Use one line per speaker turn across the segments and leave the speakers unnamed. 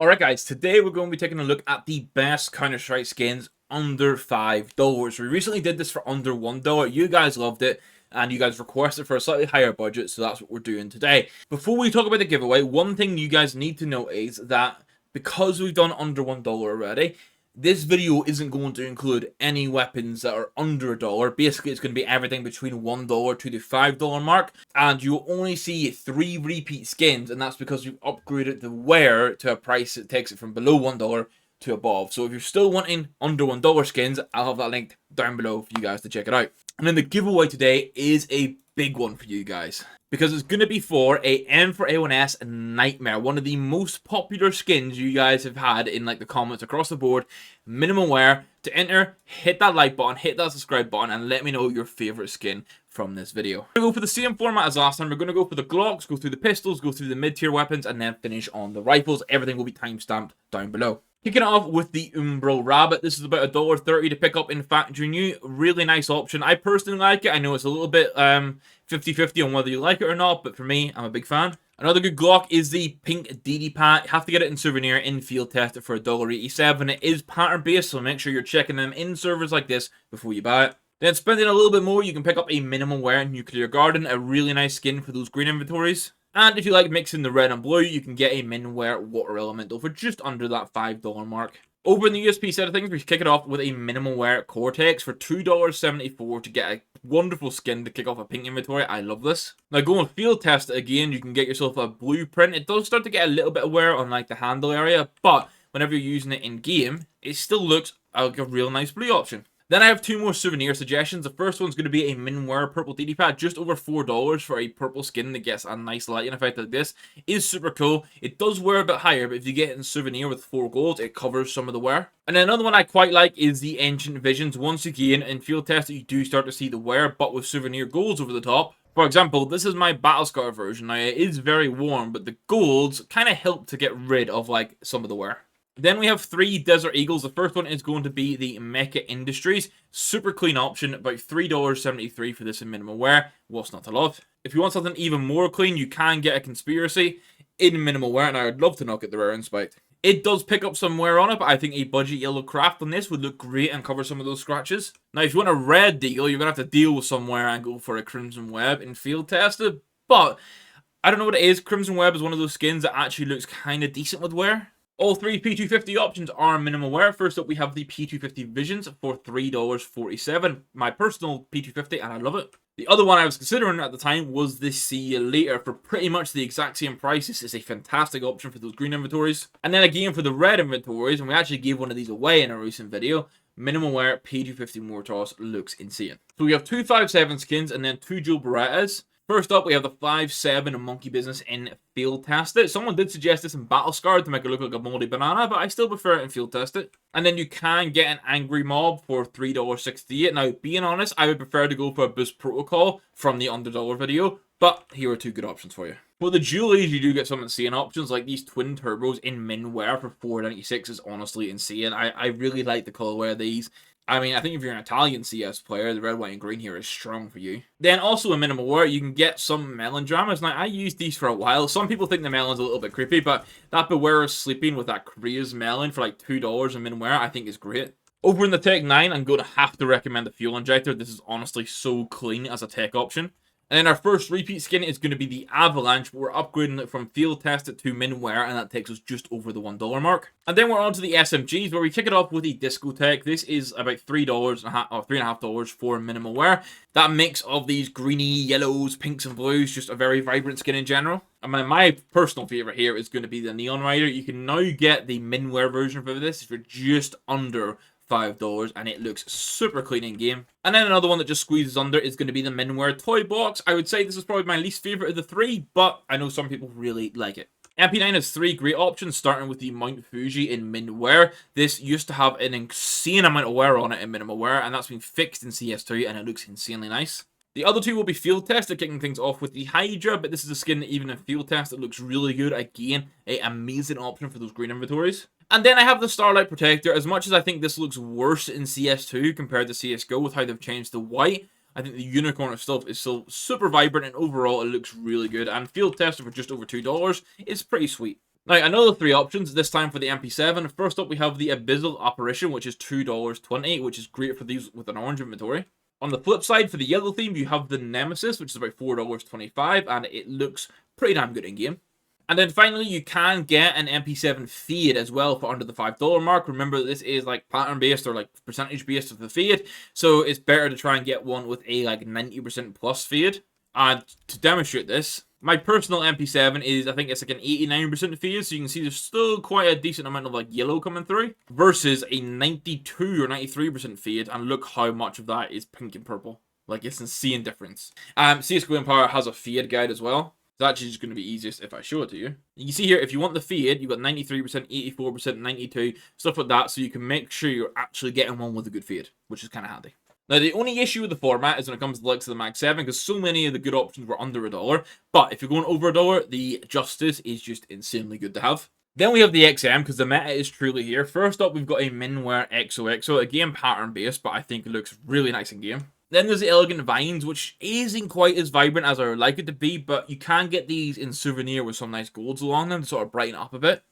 Alright guys, today we're going to be taking a look at the best Counter-Strike skins under $5. We recently did this for under $1. You guys loved it, and you guys requested for a slightly higher budget, so that's what we're doing today. Before we talk about the giveaway, one thing you guys need to know is that because we've done under $1 already, this video isn't going to include any weapons that are under $1. Basically, it's going to be everything between $1 to the $5 mark. And you'll only see 3 repeat skins, and that's because we've upgraded the wear to a price that takes it from below $1 to above. So if you're still wanting under $1 skins, I'll have that linked down below for you guys to check it out. And then the giveaway today is a big one for you guys, because it's going to be for a M4A1-S Nightmare, one of the most popular skins you guys have had in like the comments across the board. Minimum wear. To enter, hit that like button, hit that subscribe button, and let me know your favorite skin from this video. We're going to go for the same format as last time. We're going to go for the Glocks, go through the pistols, go through the mid-tier weapons, and then finish on the rifles. Everything will be timestamped down below. Kicking it off with the Umbro Rabbit. This is about $1.30 to pick up in factory new. Really nice option. I personally like it. I know it's a little bit 50-50 on whether you like it or not, but for me, I'm a big fan. Another good Glock is the pink DD Pat. You have to get it in souvenir, in field test it for $1.87. It is pattern based, so make sure you're checking them in servers like this before you buy it. Then spending a little bit more, you can pick up a minimum wear Nuclear Garden, a really nice skin for those green inventories. And if you like mixing the red and blue, you can get a min wear Water Elemental for just under that $5 mark. Over in the USP side of things, we kick it off with a minimum wear Cortex for $2.74 to get a wonderful skin to kick off a pink inventory. I love this. Now, go and field test it again. You can get yourself a blueprint. It does start to get a little bit of wear on like the handle area, but whenever you're using it in game, it still looks like a real nice blue option. Then I have 2 more souvenir suggestions. The first one's going to be a Minwear purple DD pad, just over $4 for a purple skin that gets a nice lighting effect like this. It is super cool. It does wear a bit higher, but if you get it in souvenir with 4 golds, it covers some of the wear. And then another one I quite like is the Ancient Visions. Once again, in field test, you do start to see the wear, but with souvenir golds over the top. For example, this is my Battle Scar version. Now, it is very warm, but the golds kind of help to get rid of like some of the wear. Then we have 3 Desert Eagles. The first one is going to be the Mecha Industries. Super clean option, about $3.73 for this in minimum wear. What's not to love? If you want something even more clean, you can get a Conspiracy in minimal wear, and I would love to not get the rare inspect. It does pick up some wear on it, but I think a budget yellow craft on this would look great and cover some of those scratches. Now, if you want a red deal, you're going to have to deal with some wear and go for a Crimson Web in field tested, but I don't know what it is. Crimson Web is one of those skins that actually looks kind of decent with wear. All 3 P250 options are minimal wear. First up, we have the P250 Visions for $3.47. My personal P250, and I love it. The other one I was considering at the time was the See You Later for pretty much the exact same price. This is a fantastic option for those green inventories. And then again for the red inventories, and we actually gave one of these away in a recent video, minimal wear P250 Mortos looks insane. So we have 2 5.7 skins and then 2 dual Berettas. First up, we have the 5.7 Monkey Business in field test it. Someone did suggest this in Battle Scar to make it look like a moldy banana, but I still prefer it in field test it. And then you can get an Angry Mob for $3.68. Now, being honest, I would prefer to go for a Boost Protocol from the under $1 video, but here are 2 good options for you. For the dualies, you do get some insane options, like these twin turbos in min wear for $4.96 is honestly insane. I really like the colorway of these. I mean, I think if you're an Italian CS player, the red, white, and green here is strong for you. Then also in minimal wear, you can get some melon dramas. Now, I used these for a while. Some people think the melon's a little bit creepy, but that Beware of Sleeping with that Korea's melon for like $2 in min wear, I think is great. Over in the Tec9, I'm going to have to recommend the fuel injector. This is honestly so clean as a tech option. And then our first repeat skin is going to be the Avalanche, but we're upgrading it from field tested to min wear, and that takes us just over the $1 mark. And then we're on to the SMGs, where we kick it off with the Discotheque. This is about $3 or $3.50 for minimal wear. That mix of these greeny, yellows, pinks, and blues, just a very vibrant skin in general. I mean, my personal favorite here is going to be the Neon Rider. You can now get the min wear version for this if you're just under $5, and it looks super clean in game. And then another one that just squeezes under is going to be the Minwear Toy Box. I would say this is probably my least favorite of the 3, but I know some people really like it. MP9 has 3 great options, starting with the Mount Fuji in min wear. This used to have an insane amount of wear on it in minimal wear, and that's been fixed in CS2, and it looks insanely nice. The other 2 will be field tested, kicking things off with the Hydra, but this is a skin that even in field test, it looks really good. Again, an amazing option for those green inventories. And then I have the Starlight Protector. As much as I think this looks worse in CS2 compared to CSGO with how they've changed the white, I think the unicorn stuff is still super vibrant, and overall it looks really good. And field tested for just over $2 is pretty sweet. Now, another 3 options, this time for the MP7. First up, we have the Abyssal Apparition, which is $2.20, which is great for these with an orange inventory. On the flip side, for the yellow theme, you have the Nemesis, which is about $4.25, and it looks pretty damn good in game. And then finally, you can get an MP7 fade as well for under the $5 mark. Remember, this is like pattern based or like percentage based of the fade, so it's better to try and get one with a like 90% plus fade. And to demonstrate this, my personal MP7 is, I think it's like an 89% fade, so you can see there's still quite a decent amount of like yellow coming through, versus a 92 or 93% fade, and look how much of that is pink and purple. Like, it's an insane difference. CSGO Empire has a fade guide as well. It's actually just going to be easiest if I show it to you. You can see here, if you want the fade, you've got 93%, 84%, 92, stuff like that, so you can make sure you're actually getting one with a good fade, which is kind of handy. Now, the only issue with the format is when it comes to the likes of the MAG7, because so many of the good options were under $1. But if you're going over $1, the justice is just insanely good to have. Then we have the XM, because the meta is truly here. First up, we've got a Minware XOXO, again pattern-based, but I think it looks really nice in game. Then there's the Elegant Vines, which isn't quite as vibrant as I would like it to be, but you can get these in souvenir with some nice golds along them to sort of brighten up a bit.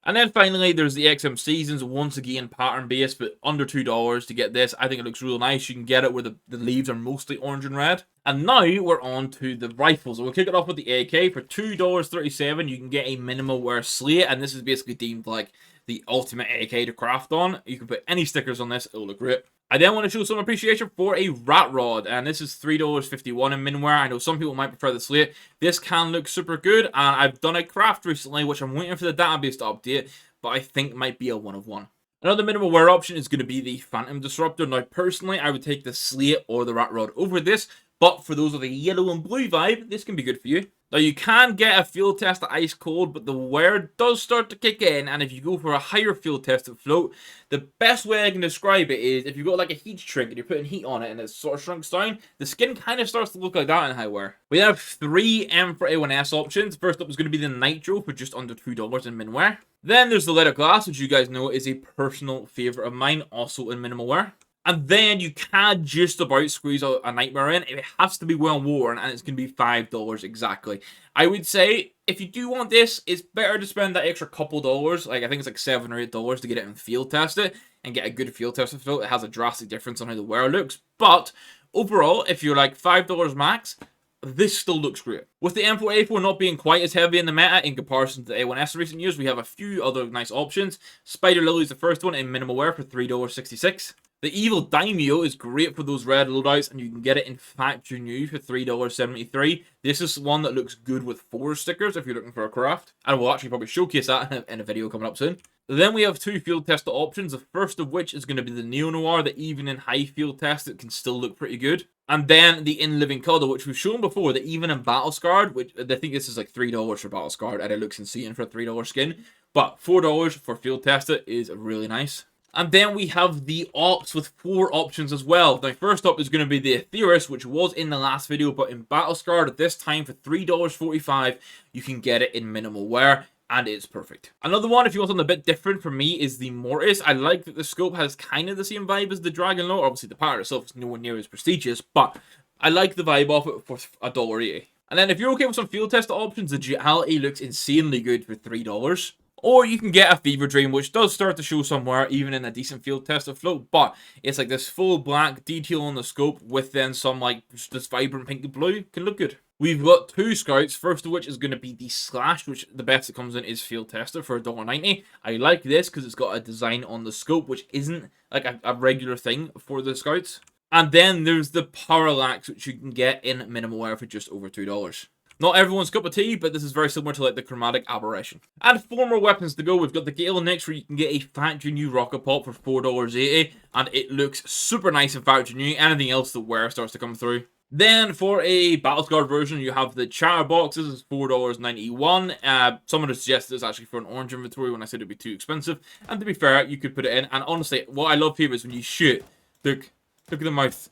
And then finally, there's the XM Seasons, once again pattern-based, but under $2 to get this. I think it looks real nice. You can get it where the leaves are mostly orange and red. And now we're on to the rifles. So we'll kick it off with the AK. For $2.37, you can get a minimal wear slate, and this is basically deemed like the ultimate AK to craft on. You can put any stickers on this, it'll look great. I then want to show some appreciation for a Rat Rod, and this is $3.51 in Minware. I know some people might prefer the slate. This can look super good, and I've done a craft recently, which I'm waiting for the database to update, but I think might be a 1 of 1. Another minimal wear option is going to be the Phantom Disruptor. Now, personally, I would take the slate or the Rat Rod over this, but for those with a yellow and blue vibe, this can be good for you. Now, you can get a field test at ice cold, but the wear does start to kick in, and if you go for a higher field test at float, the best way I can describe it is if you've got like a heat shrink and you're putting heat on it and it sort of shrinks down, the skin kind of starts to look like that in high wear. We have 3 M4A1-S options. First up is going to be the Nitro for just under $2 in Minware. Then there's the Leather Glass, which you guys know is a personal favourite of mine, also in minimal wear. And then you can just about squeeze a Nightmare in. It has to be well worn, and it's going to be $5 exactly. I would say, if you do want this, it's better to spend that extra couple dollars. Like, I think it's like $7 or $8 to get it and field test it, and get a good field test of it. It has a drastic difference on how the wear looks. But, overall, if you're like $5 max, this still looks great. With the M4A4 not being quite as heavy in the meta in comparison to the A1S in recent years, we have a few other nice options. Spider Lily is the first one in minimal wear for $3.66. The Evil Daimyo is great for those red loadouts, and you can get it in factory new for $3.73. This is one that looks good with 4 stickers if you're looking for a craft, and we'll actually probably showcase that in a video coming up soon. Then we have 2 field tester options, the first of which is going to be the Neo Noir, that even in high field test it can still look pretty good. And then the In Living Cuddle, which we've shown before, that even in Battle Scarred, which I think this is like $3 for Battle Scarred, and it looks insane for a $3 skin, but $4 for field tester is really nice. And then we have the Ops with 4 options as well. Now, first up is going to be the Aetheris, which was in the last video, but in Battle Scarred at this time for $3.45, you can get it in minimal wear, and it's perfect. Another one, if you want something a bit different for me, is the Mortis. I like that the scope has kind of the same vibe as the Dragon Lore. Obviously, the pattern itself is nowhere near as prestigious, but I like the vibe of it for $1.80. And then if you're okay with some field test options, the Duality looks insanely good for $3. Or you can get a Fever Dream, which does start to show somewhere, even in a decent field test afloat. But it's like this full black detail on the scope with then some like this vibrant pink and blue. Can look good. We've got 2 Scouts, first of which is going to be the Slash, which the best it comes in is field tested for $1.90. I like this because it's got a design on the scope, which isn't like a regular thing for the Scouts. And then there's the Parallax, which you can get in minimal wear for just over $2. Not everyone's cup of tea, but this is very similar to like the Chromatic Aberration. And 4 more weapons to go. We've got the Galil next, where you can get a factory new rocket pop for $4.80, and it looks super nice in factory new. Anything else the wear starts to come through. Then for a Battlescarred version, you have the Chatterbox. This is $4.91. Someone has suggested it's actually for an orange inventory when I said it'd be too expensive. And to be fair, you could put it in. And honestly, what I love here is when you shoot, look at the mouth.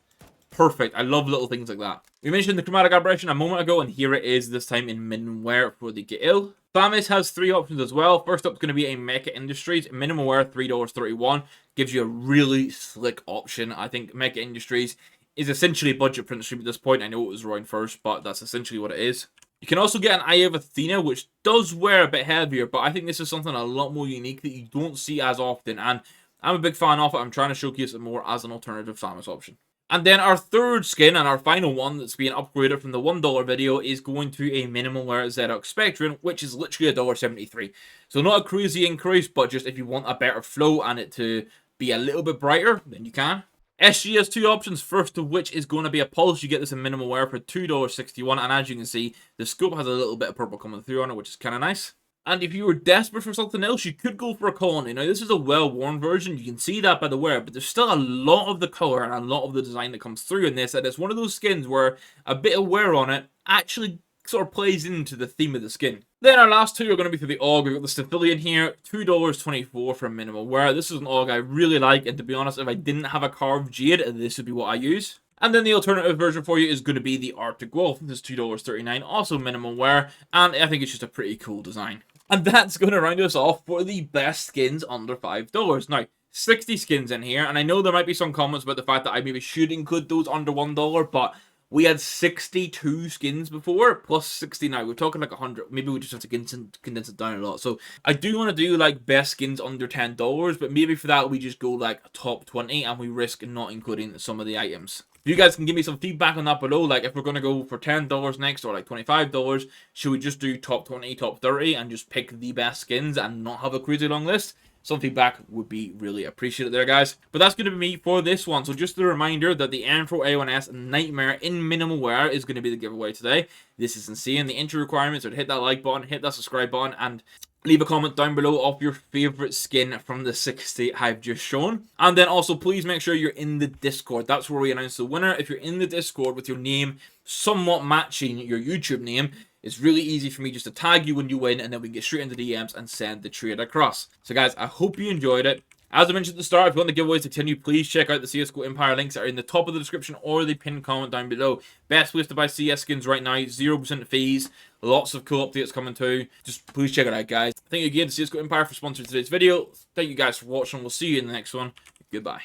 Perfect. I love little things like that. We mentioned the Chromatic Aberration a moment ago, and here it is this time in min wear for the Galil. FAMAS has 3 options as well. First up is going to be a Mecha Industries. Minimum wear, $3.31. Gives you a really slick option. I think Mecha Industries is essentially a budget print stream at this point. I know it was around first, but that's essentially what it is. You can also get an Eye of Athena, which does wear a bit heavier, but I think this is something a lot more unique that you don't see as often, and I'm a big fan of it. I'm trying to showcase it more as an alternative FAMAS option. And then our third skin, and our final one that's being upgraded from the $1 video, is going to a minimal wear ZX Spectrum, which is literally $1.73. So not a crazy increase, but just if you want a better flow and it to be a little bit brighter, then you can. SG has two options, first of which is going to be a pulse. You get this in minimal wear for $2.61, and as you can see, the scope has a little bit of purple coming through on it, which is kind of nice. And if you were desperate for something else, you could go for a colony. Now, this is a well-worn version. You can see that by the wear, but there's still a lot of the color and a lot of the design that comes through in this. And it's one of those skins where a bit of wear on it actually sort of plays into the theme of the skin. Then our last two are going to be for the AUG. We've got the Civilian here, $2.24 for minimal wear. This is an AUG I really like, and to be honest, if I didn't have a carved jade, this would be what I use. And then the alternative version for you is going to be the Arctic Wolf. This is $2.39, also minimal wear, and I think it's just a pretty cool design. And that's going to round us off for the best skins under $5. Now, 60 skins in here, and I know there might be some comments about the fact that I maybe should include those under $1, but we had 62 skins before, plus 60 now. We're talking like 100. Maybe we just have to condense it down a lot. So I do want to do like best skins under $10, but maybe for that we just go like top 20 and we risk not including some of the items. You guys can give me some feedback on that below, like if we're going to go for $10 next or like $25, should we just do top 20, top 30 and just pick the best skins and not have a crazy long list? Some feedback would be really appreciated there, guys. But that's going to be me for this one. So just a reminder that the M4A1-S Nightmare in minimal wear is going to be the giveaway today. This is insane. The entry requirements are to hit that like button, hit that subscribe button, and leave a comment down below of your favorite skin from the 60 I've just shown. And then also, please make sure you're in the Discord. That's where we announce the winner. If you're in the Discord with your name somewhat matching your YouTube name, it's really easy for me just to tag you when you win, and then we can get straight into DMs and send the trade across. So guys, I hope you enjoyed it. As I mentioned at the start, if you want the giveaways to continue, please check out the CSGO Empire links that are in the top of the description or the pinned comment down below. Best place to buy CS skins right now, 0% fees, lots of cool updates coming too. Just please check it out, guys. Thank you again to CSGO Empire for sponsoring today's video. Thank you guys for watching. We'll see you in the next one. Goodbye.